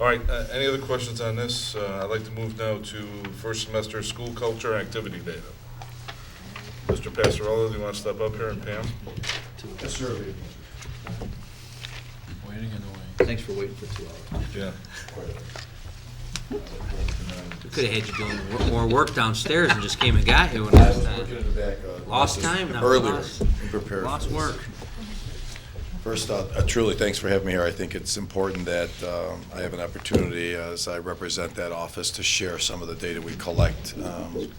All right, any other questions on this? I'd like to move now to first semester school culture activity data. Mr. Passarella, do you want to step up here, and Pam? Yes, sir. Waiting in the way. Thanks for waiting for 2 hours. Yeah. We could have had you doing more work downstairs and just came and got you. I was working in the back. Lost time? No, Earlier. lost- Prepared. Lost work. First, truly, thanks for having me here. I think it's important that I have an opportunity, as I represent that office, to share some of the data we collect.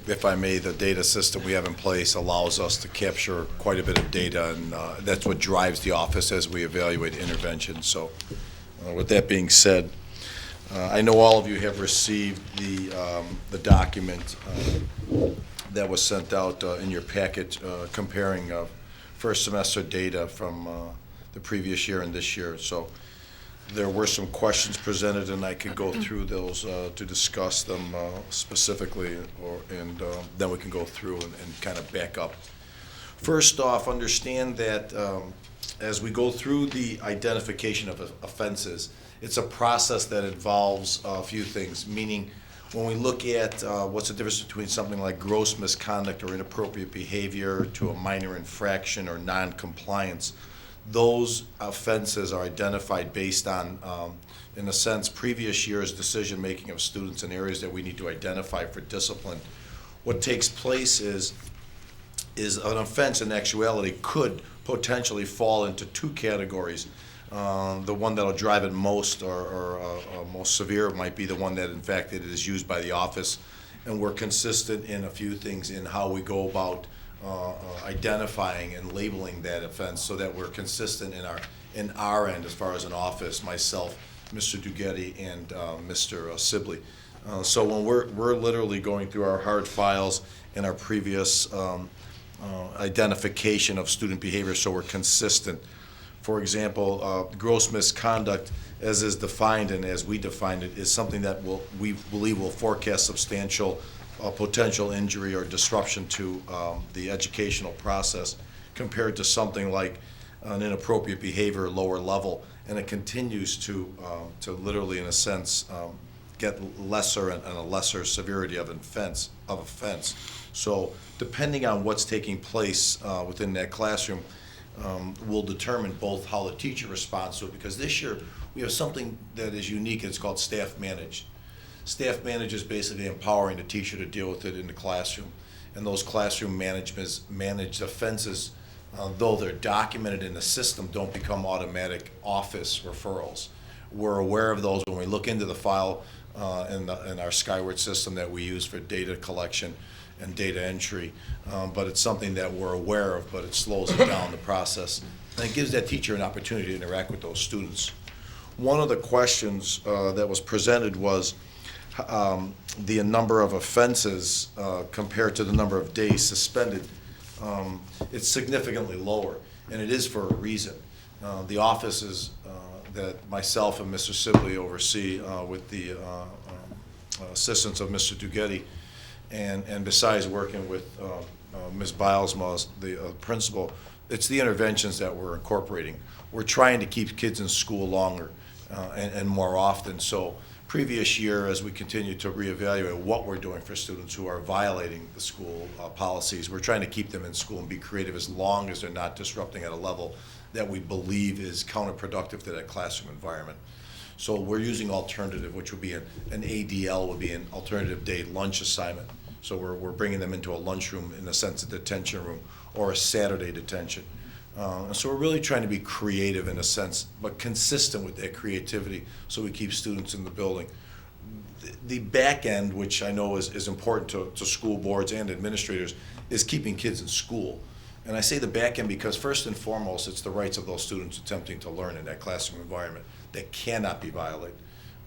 If I may, the data system we have in place allows us to capture quite a bit of data, and that's what drives the office as we evaluate interventions. So, with that being said, I know all of you have received the document that was sent out in your packet comparing first semester data from the previous year and this year. So there were some questions presented, and I could go through those to discuss them specifically, and then we can go through and kind of back up. First off, understand that as we go through the identification of offenses, it's a process that involves a few things, meaning when we look at what's the difference between something like gross misconduct or inappropriate behavior to a minor infraction or non-compliance, those offenses are identified based on, in a sense, previous year's decision-making of students in areas that we need to identify for discipline. What takes place is an offense in actuality could potentially fall into two categories. The one that'll drive it most or most severe might be the one that, in fact, it is used by the office, and we're consistent in a few things in how we go about identifying and labeling that offense, so that we're consistent in our end as far as an office, myself, Mr. Dugetti, and Mr. Sibley. So when we're literally going through our hard files and our previous identification of student behavior, so we're consistent. For example, gross misconduct, as is defined and as we define it, is something that we believe will forecast substantial potential injury or disruption to the educational process, compared to something like an inappropriate behavior at lower level, and it continues to literally, in a sense, get lesser and a lesser severity of offense. So depending on what's taking place within that classroom, will determine both how the teacher responds to it, because this year we have something that is unique. It's called staff managed. Staff managed is basically empowering the teacher to deal with it in the classroom, and those classroom managed offenses, though they're documented in the system, don't become automatic office referrals. We're aware of those when we look into the file in our Skyward system that we use for data collection and data entry, but it's something that we're aware of, but it slows it down the process, and it gives that teacher an opportunity to interact with those students. One of the questions that was presented was the number of offenses compared to the number of days suspended. It's significantly lower, and it is for a reason. The offices that myself and Mr. Sibley oversee with the assistance of Mr. Dugetti, and besides working with Ms. Bilesma, the principal, it's the interventions that we're incorporating. We're trying to keep kids in school longer and more often. So previous year, as we continue to reevaluate what we're doing for students who are violating the school policies, we're trying to keep them in school and be creative as long as they're not disrupting at a level that we believe is counterproductive to that classroom environment. So we're using alternative, which would be an ADL, would be an alternative day lunch assignment. So we're bringing them into a lunchroom, in a sense, a detention room, or a Saturday detention. So we're really trying to be creative in a sense, but consistent with that creativity, so we keep students in the building. The back end, which I know is important to school boards and administrators, is keeping kids in school. And I say the back end because first and foremost, it's the rights of those students attempting to learn in that classroom environment that cannot be violated.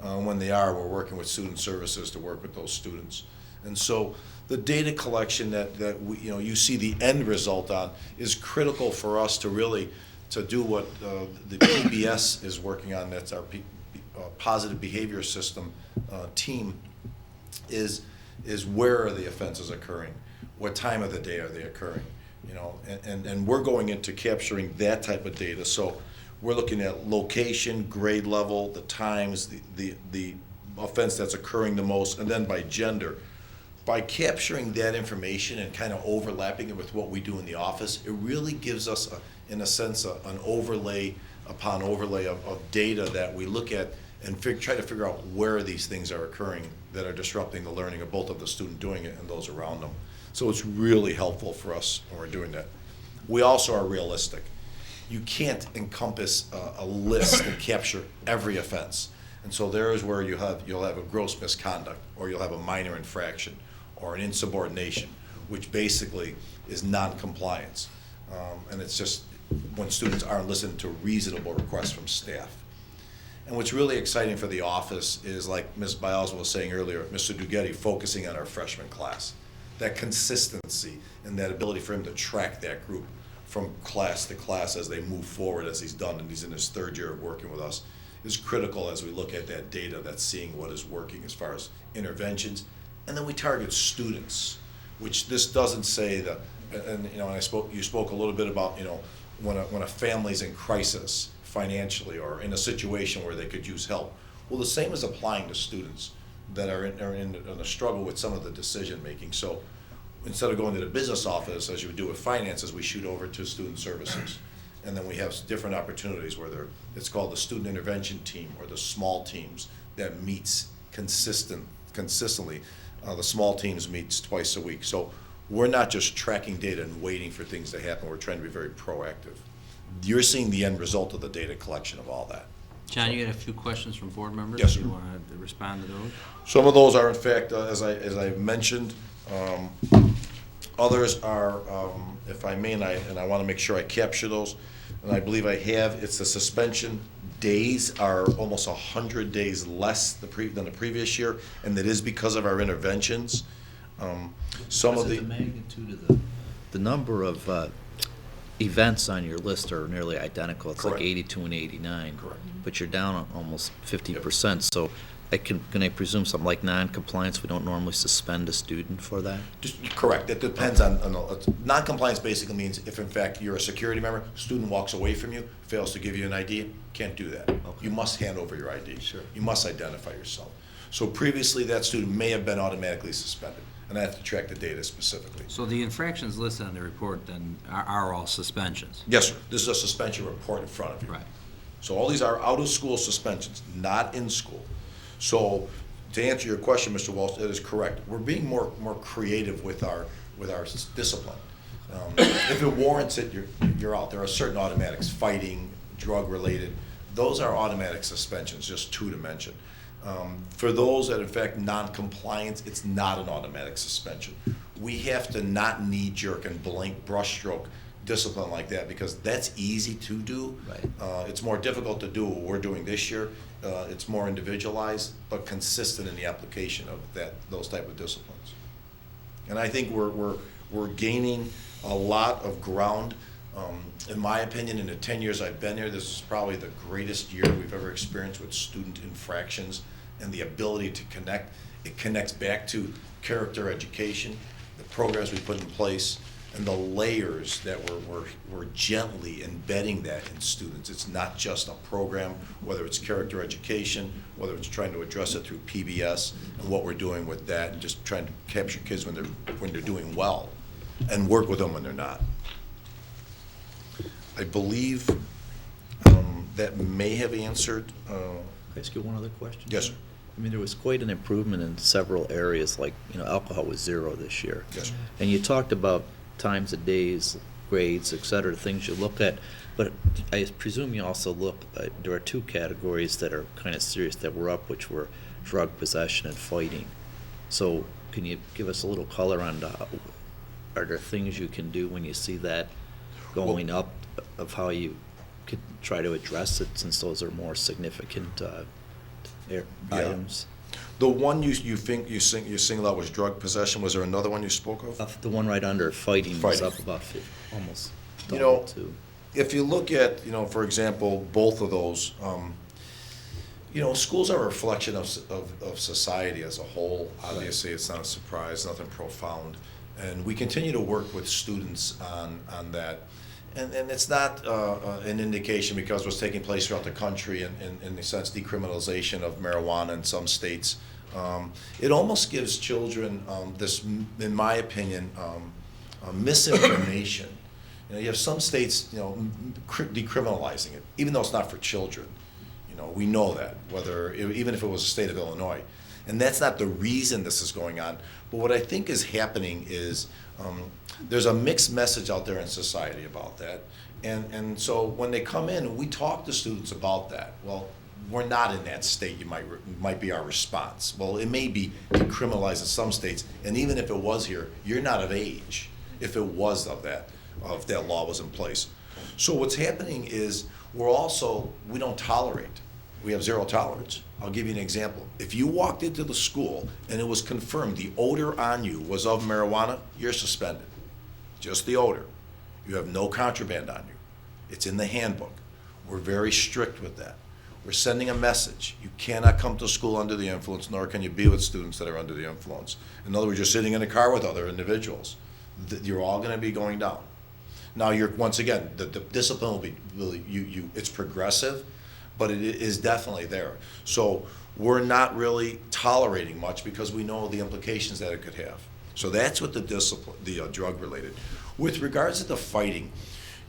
When they are, we're working with student services to work with those students. And so the data collection that we, you see the end result on is critical for us to really to do what the PBS is working on. That's our positive behavior system team. Is where are the offenses occurring? What time of the day are they occurring? And we're going into capturing that type of data. So we're looking at location, grade level, the times, the offense that's occurring the most, and then by gender. By capturing that information and kind of overlapping it with what we do in the office, it really gives us, in a sense, an overlay upon overlay of data that we look at and try to figure out where these things are occurring that are disrupting the learning of both of the student doing it and those around them. So it's really helpful for us when we're doing that. We also are realistic. You can't encompass a list and capture every offense. And so there is where you'll have a gross misconduct, or you'll have a minor infraction, or an insubordination, which basically is non-compliance. And it's just when students aren't listening to reasonable requests from staff. And what's really exciting for the office is, like Ms. Biles was saying earlier, Mr. Dugetti focusing on our freshman class. That consistency and that ability for him to track that group from class to class as they move forward, as he's done, and he's in his third year of working with us, is critical as we look at that data that's seeing what is working as far as interventions. And then we target students, which this doesn't say that, and you know, you spoke a little bit about, you know, when a family's in crisis financially or in a situation where they could use help. Well, the same is applying to students that are in a struggle with some of the decision making. So instead of going to the business office, as you would do with finances, we shoot over to student services. And then we have different opportunities where it's called the student intervention team, or the small teams that meets consistently. The small teams meets twice a week. So we're not just tracking data and waiting for things to happen. We're trying to be very proactive. You're seeing the end result of the data collection of all that. John, you had a few questions from board members? Yes, sir. You want to respond to those? Some of those are, in fact, as I mentioned. Others are, if I may, and I want to make sure I capture those, and I believe I have. It's the suspension days are almost 100 days less than the previous year, and that is because of our interventions. Some of the magnitude of the number of events on your list are nearly identical. It's Correct. like 82 and 89. Correct. But you're down almost 50%. So can I presume something like non-compliance, we don't normally suspend a student for that? Correct. It depends on non-compliance. Basically means if in fact you're a security member, student walks away from you, fails to give you an ID, can't do that. Okay. You must hand over your ID. Sure. You must identify yourself. So previously that student may have been automatically suspended, and I have to track the data specifically. So the infractions listed on the report then are all suspensions? Yes, sir. This is a suspension report in front of you. Right. So all these are out-of-school suspensions, not in school. So to answer your question, Mr. Walsh, that is correct. We're being more creative with our discipline. If it warrants it, you're out. There are certain automatics, fighting, drug-related. Those are automatic suspensions, just two to mention. For those that, in fact, non-compliance, it's not an automatic suspension. We have to not knee-jerk and blank brushstroke discipline like that, because that's easy to do. Right. It's more difficult to do what we're doing this year. It's more individualized, but consistent in the application of those type of disciplines. And I think we're gaining a lot of ground. In my opinion, in the 10 years I've been here, this is probably the greatest year we've ever experienced with student infractions and the ability to connect. It connects back to character education, the programs we put in place, and the layers that we're gently embedding that in students. It's not just a program, whether it's character education, whether it's trying to address it through PBS, and what we're doing with that, and just trying to capture kids when they're doing well, and work with them when they're not. I believe that may have answered. Can I ask you one other question? Yes, sir. I mean, there was quite an improvement in several areas, like, alcohol was 0 this year. Yes, sir. And you talked about times of days, grades, et cetera, things you look at, but I presume you also look, there are two categories that are kind of serious that were up, which were drug possession and fighting. So can you give us a little color on, are there things you can do when you see that going up, of how you could try to address it, since those are more significant items? The one you singled out was drug possession. Was there another one you spoke of? The one right under fighting was Fighting. up about almost You double, know, too. If you look at, for example, both of those, schools are a reflection of society as a whole. Obviously, it's not a surprise, nothing profound. And we continue to work with students on that. And it's not an indication because what's taking place throughout the country in the sense decriminalization of marijuana in some states. It almost gives children this, in my opinion, misinformation. You know, you have some states, you know, decriminalizing it, even though it's not for children. You know, we know that, even if it was the state of Illinois. And that's not the reason this is going on. But what I think is happening is there's a mixed message out there in society about that. And so when they come in, we talk to students about that. Well, we're not in that state, might be our response. Well, it may be decriminalized in some states, and even if it was here, you're not of age if it was of that law was in place. So what's happening is we don't tolerate. We have zero tolerance. I'll give you an example. If you walked into the school and it was confirmed the odor on you was of marijuana, you're suspended. Just the odor. You have no contraband on you. It's in the handbook. We're very strict with that. We're sending a message. You cannot come to school under the influence, nor can you be with students that are under the influence. In other words, you're sitting in a car with other individuals. You're all going to be going down. Now, once again, the discipline will be really, it's progressive, but it is definitely there. So we're not really tolerating much because we know the implications that it could have. So that's what the discipline, the drug related. With regards to the fighting,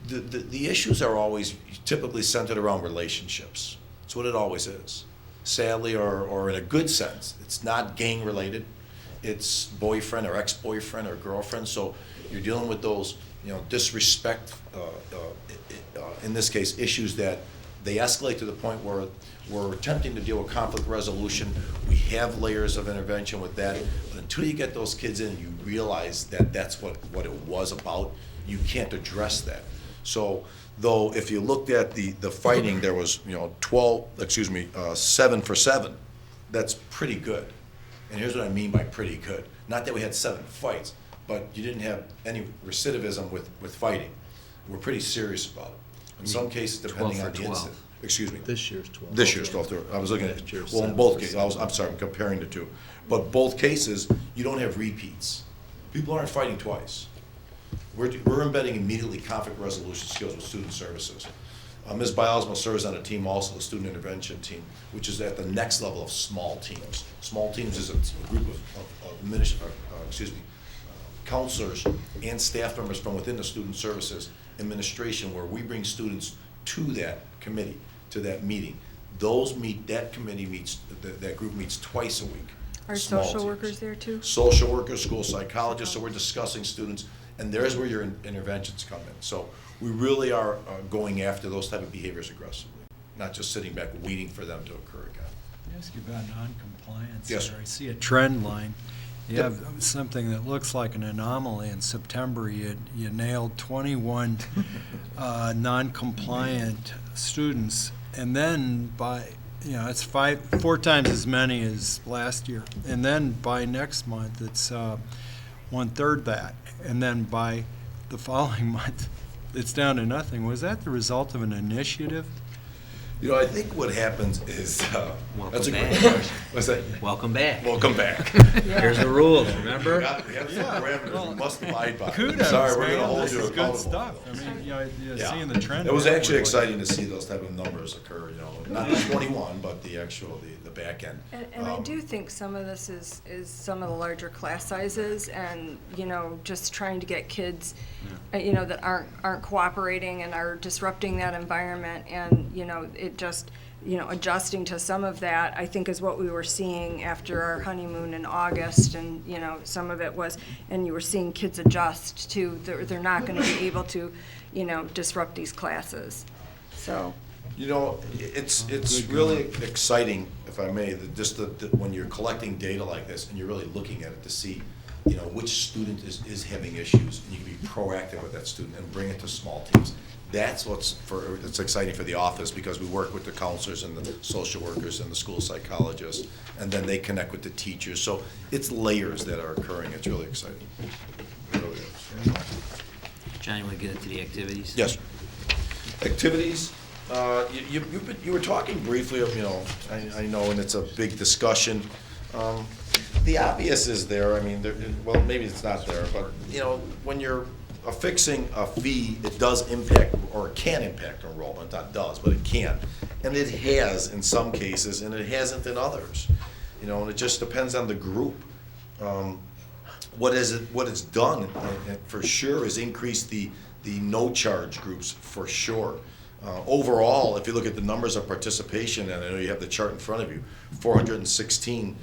the issues are always typically centered around relationships. That's what it always is. Sadly, or in a good sense, it's not gang related. It's boyfriend or ex-boyfriend or girlfriend. So you're dealing with those, you know, disrespect, in this case, issues that they escalate to the point where we're attempting to deal with conflict resolution. We have layers of intervention with that. But until you get those kids in, you realize that that's what it was about. You can't address that. So, though, if you looked at the fighting, there was, you know, 7 for 7. That's pretty good. And here's what I mean by pretty good. Not that we had 7 fights, but you didn't have any recidivism with fighting. We're pretty serious about it. In some cases, depending on the incident. Excuse me. This year's 12. This year's 12. I was looking at, Last year's well, in 7 both for cases, 7. I'm sorry, I'm comparing the two. But both cases, you don't have repeats. People aren't fighting twice. We're embedding immediately conflict resolution skills with student services. Ms. Bialsma serves on a team also, the student intervention team, which is at the next level of small teams. Small teams is a group of counselors and staff members from within the student services administration, where we bring students to that committee, to that meeting. That group meets twice a week. Are Small social teams. workers there too? Social workers, school psychologists, so we're discussing students, and there's where your interventions come in. So we really are going after those type of behaviors aggressively, not just sitting back waiting for them to occur again. Can I ask you about noncompliance? Yes, there? sir. I see a trend line. You Yep. have something that looks like an anomaly. In September, you nailed 21 non-compliant students, and then it's 4 times as many as last year. And then by next month, it's 1/3 that. And then by the following month, it's down to nothing. Was that the result of an initiative? You know, I think what happens is, that's a great back. question. What's that? Welcome back. Welcome back. Here's the rules, remember? We have some parameters we must abide by. Kudos, Sorry, we're man. gonna hold This you is accountable. good stuff. I mean, you're Yeah. seeing the trend. It was there. actually exciting to see those type of numbers occur, you know, not the 21, but the actual, the back end. And I do think some of this is some of the larger class sizes and, you know, just trying to get kids, you know, that aren't cooperating and are disrupting that environment, and, you know, it just, you know, adjusting to some of that, I think, is what we were seeing after our honeymoon in August, and, you know, some of it was, and you were seeing kids adjust to, they're not gonna be able to, you know, disrupt these classes, so. You know, it's really exciting, if I may, when you're collecting data like this and you're really looking at it to see, you know, which student is having issues, and you can be proactive with that student and bring it to small teams. That's it's exciting for the office, because we work with the counselors and the social workers and the school psychologists, and then they connect with the teachers. So it's layers that are occurring. It's really exciting. It really is. John, you want to get into the activities? Yes. Activities, you were talking briefly of, you know, I know, and it's a big discussion. The obvious is there, I mean, well, maybe it's not there, but, you know, when you're affixing a fee, it does impact, or it can impact enrollment, not does, but it can. And it has in some cases, and it hasn't in others. You know, and it just depends on the group. What it's done, for sure, is increase the no-charge groups, for sure. Overall, if you look at the numbers of participation, and I know you have the chart in front of you, 416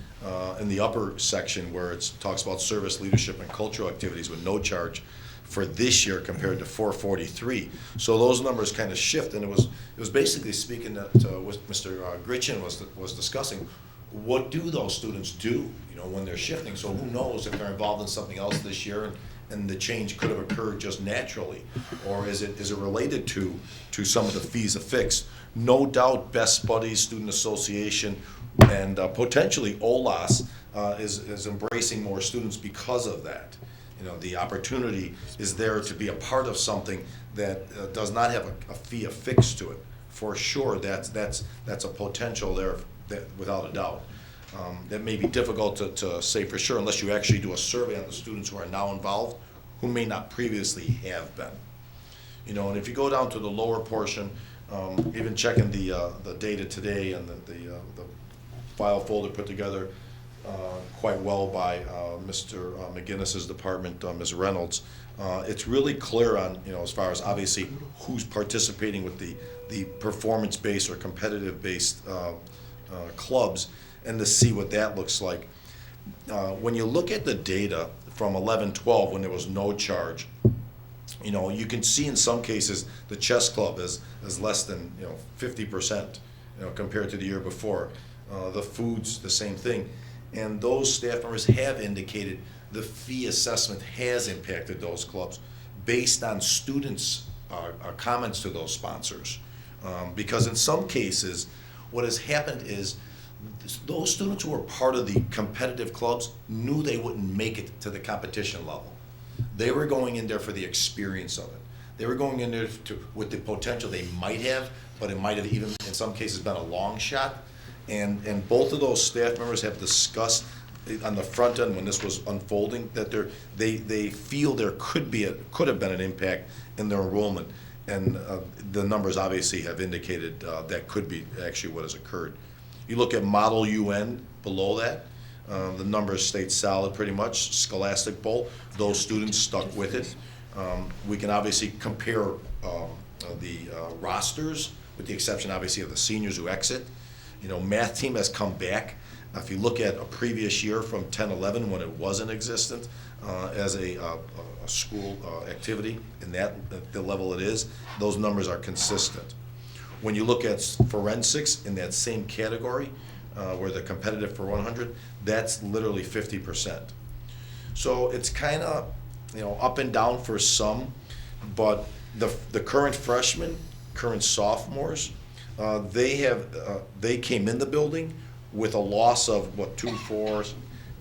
in the upper section where it talks about service, leadership, and cultural activities with no charge for this year compared to 443. So those numbers kind of shift, and it was basically speaking that what Mr. Gritchen was discussing. What do those students do, you know, when they're shifting? So who knows if they're involved in something else this year, and the change could have occurred just naturally, or is it related to some of the fees affixed? No doubt, Best Buddies Student Association and potentially OLAS is embracing more students because of that. You know, the opportunity is there to be a part of something that does not have a fee affixed to it. For sure, that's a potential there, that, without a doubt. That may be difficult to say for sure unless you actually do a survey on the students who are now involved, who may not previously have been. You know, and if you go down to the lower portion, even checking the data today and the file folder put together quite well by Mr. McGinnis's department, Ms. Reynolds, it's really clear on, you know, as far as obviously who's participating with the performance-based or competitive-based clubs, and to see what that looks like. When you look at the data from 11-12, when there was no charge, you know, you can see in some cases the chess club is less than, you know, 50%, you know, compared to the year before. The foods, the same thing. And those staff members have indicated the fee assessment has impacted those clubs based on students' comments to those sponsors. Because in some cases, what has happened is those students who were part of the competitive clubs knew they wouldn't make it to the competition level. They were going in there for the experience of it. They were going in there with the potential they might have, but it might have even in some cases been a long shot. And both of those staff members have discussed on the front end when this was unfolding that they feel there could have been an impact in their enrollment, and the numbers obviously have indicated that could be actually what has occurred. You look at Model UN below that, the numbers stayed solid pretty much. Scholastic Bowl, those students stuck with it. We can obviously compare the rosters, with the exception obviously of the seniors who exit. You know, math team has come back. If you look at a previous year from 10-11 when it wasn't existent as a school activity, and the level it is, those numbers are consistent. When you look at forensics in that same category, where the competitive for 100, that's literally 50%. So it's kind of, you know, up and down for some, but the current freshmen, current sophomores, they came in the building with a loss of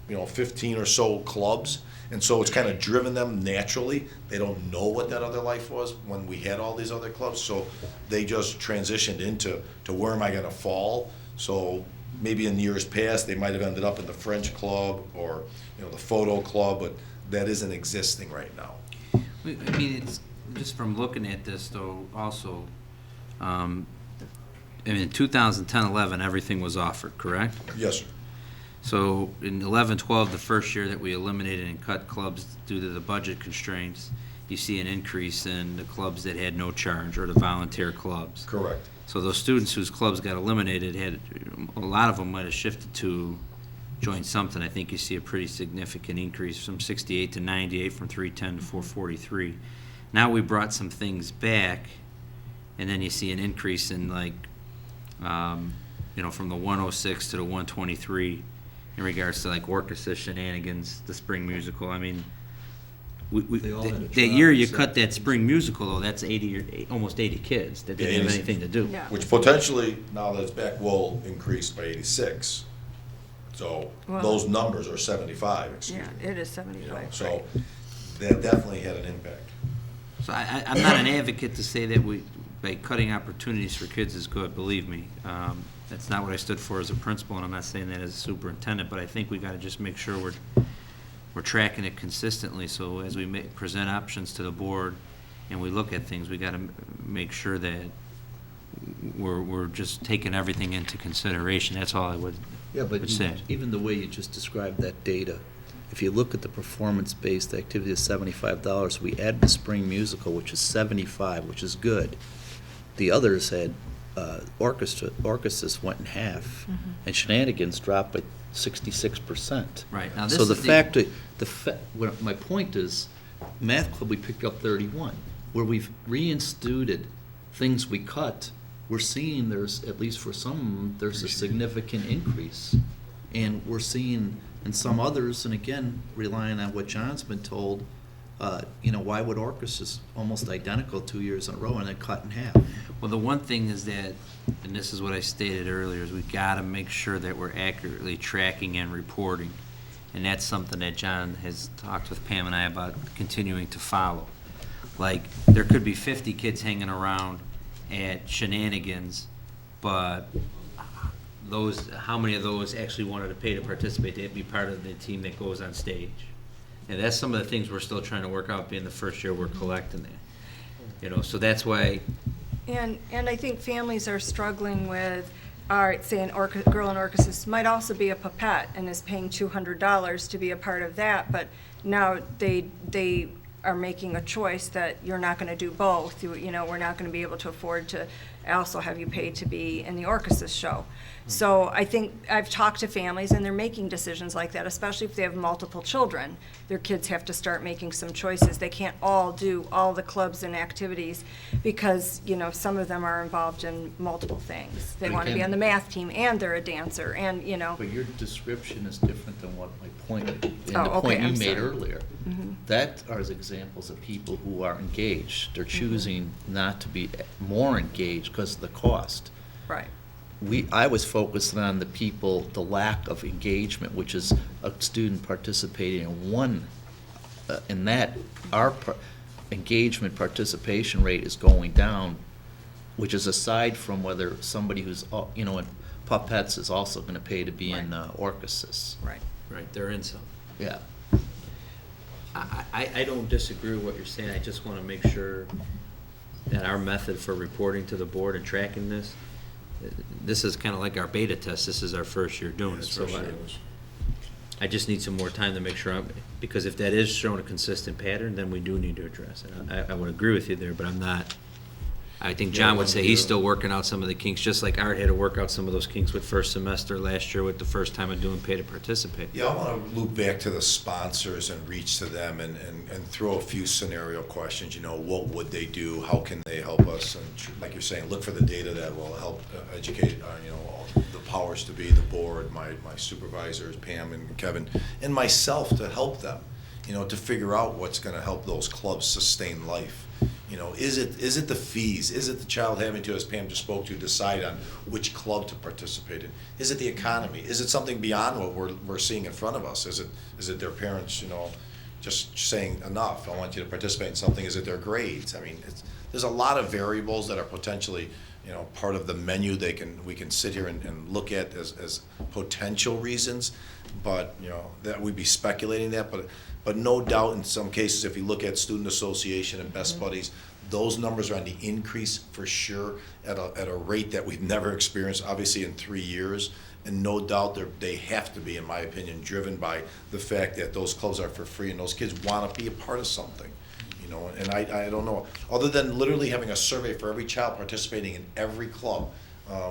15 or so clubs, and so it's kind of driven them naturally. They don't know what that other life was when we had all these other clubs, so they just transitioned into where am I going to fall. So maybe in years past they might have ended up in the French club or, you know, the photo club, but that isn't existing right now. I mean, it's just from looking at this though. Also, I mean, 2010-11, everything was offered, correct? Yes, sir. So in 11-12, the first year that we eliminated and cut clubs due to the budget constraints, you see an increase in the clubs that had no charge, or the volunteer clubs. Correct. So those students whose clubs got eliminated, a lot of them might have shifted to join something. I think you see a pretty significant increase from 68 to 98, from 310 to 443. Now we brought some things back, and then you see an increase in, like, you know, from the 106 to the 123 in regards to, like, orchestra shenanigans, the spring musical. I mean, that year you cut that spring musical, though, that's 80 or almost 80 kids that didn't have anything to do. Yeah. Which potentially, now that it's back, will increase by 86. So Well- those numbers are 75, excuse me. Yeah, it is You know, 75. so that definitely had an impact. So I'm not an advocate to say that by cutting opportunities for kids is good, believe me. That's not what I stood for as a principal, and I'm not saying that as a superintendent, but I think we gotta just make sure we're we're tracking it consistently, so as we present options to the board and we look at things, we gotta make sure that we're just taking everything into consideration. That's all I would say. Even the way you just described that data, if you look at the performance-based activity of $75, we add the spring musical, which is 75, which is good. The others had, orchestras went in half, and shenanigans dropped by 66%. Right. Now, So this the is fact that, my point is, math club, we picked up 31. Where we've reinstituted things we cut, we're seeing there's, at least for some, there's a significant increase. And we're seeing in some others, and again, relying on what John's been told, why would orchestras almost identical 2 years in a row and then cut in half? Well, the one thing is that, and this is what I stated earlier, is we gotta make sure that we're accurately tracking and reporting. And that's something that John has talked with Pam and I about continuing to follow. Like, there could be 50 kids hanging around at shenanigans, but how many of those actually wanted to pay to participate, to be part of the team that goes on stage? And that's some of the things we're still trying to work out, being the first year we're collecting that. So that's why. And I think families are struggling with, all right, say girl in orchestra might also be a pipette and is paying $200 to be a part of that, but now they are making a choice that you're not going to do both. We're not going to be able to afford to also have you pay to be in the orchestra show. So I think I've talked to families, and they're making decisions like that, especially if they have multiple children. Their kids have to start making some choices. They can't all do all the clubs and activities because, some of them are involved in multiple things. They But want to be again- on the math team, and they're a dancer, and, But your description is different than what my point, and the Oh, okay, point you I'm made sorry. earlier. That are examples of people who are engaged. They're choosing not to be more engaged because of the cost. right. I was focusing on the people, the lack of engagement, which is a student participating in one, in that, engagement participation rate is going down, which is aside from whether somebody who's, in puppets is also gonna pay to be in orchestras. Right. Right, they're in some. Yeah. I don't disagree with what you're saying. I just want to make sure that our method for reporting to the board and tracking this is kind of like our beta test. This is our first year doing it. So I just need some more time to make sure because if that is showing a consistent pattern, then we do need to address it. I would agree with you there, but I'm not. I think John would say he's still working out some of the kinks, just like Art had to work out some of those kinks with first semester last year with the first time of doing pay to participate. Yeah, I want to loop back to the sponsors and reach to them and throw a few scenario questions. What would they do? How can they help us? And like you're saying, look for the data that will help educate, all the powers to be, the board, my supervisors, Pam and Kevin, and myself to help them, to figure out what's going to help those clubs sustain life. Is it the fees? Is it the child having to, as Pam just spoke to, decide on which club to participate in? Is it the economy? Is it something beyond what we're seeing in front of us? Is it their parents, just saying enough? I want you to participate in something. Is it their grades? I mean, there's a lot of variables that are potentially, part of the menu we can sit here and look at as potential reasons, but that we'd be speculating that, but no doubt in some cases, if you look at Student Association and Best Buddies, those numbers are on the increase for sure at a rate that we've never experienced, obviously in 3 years. And no doubt they have to be, in my opinion, driven by the fact that those clubs are for free and those kids want to be a part of something. And I don't know, other than literally having a survey for every child participating in every club,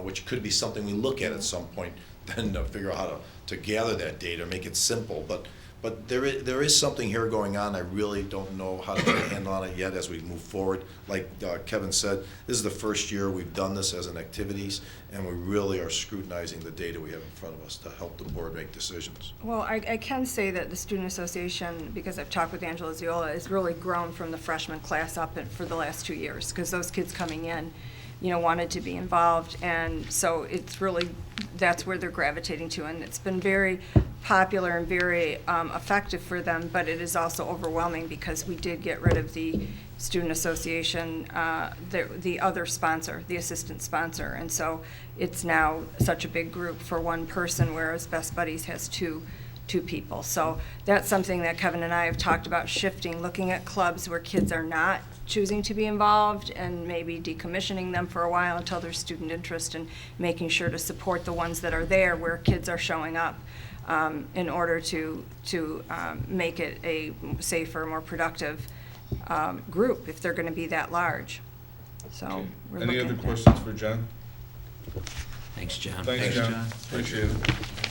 which could be something we look at some point, then to figure out how to gather that data, make it simple. But there is something here going on. I really don't know how to get a handle on it yet as we move forward. Like Kevin said, this is the first year we've done this as an activities, and we really are scrutinizing the data we have in front of us to help the board make decisions. Well, I can say that the Student Association, because I've talked with Angela Ziola, has really grown from the freshman class up for the last 2 years, because those kids coming in, wanted to be involved, and so it's really, that's where they're gravitating to, and it's been very popular and very effective for them, but it is also overwhelming because we did get rid of the Student Association, the other sponsor, the assistant sponsor, and so it's now such a big group for one person, whereas Best Buddies has two people. So that's something that Kevin and I have talked about shifting, looking at clubs where kids are not choosing to be involved and maybe decommissioning them for a while until there's student interest, and making sure to support the ones that are there where kids are showing up in order to make it a safer, more productive group if they're going to be that large. So Okay. we're Any looking other at that. questions for Jen? Thanks, John. Thanks, John. Appreciate it.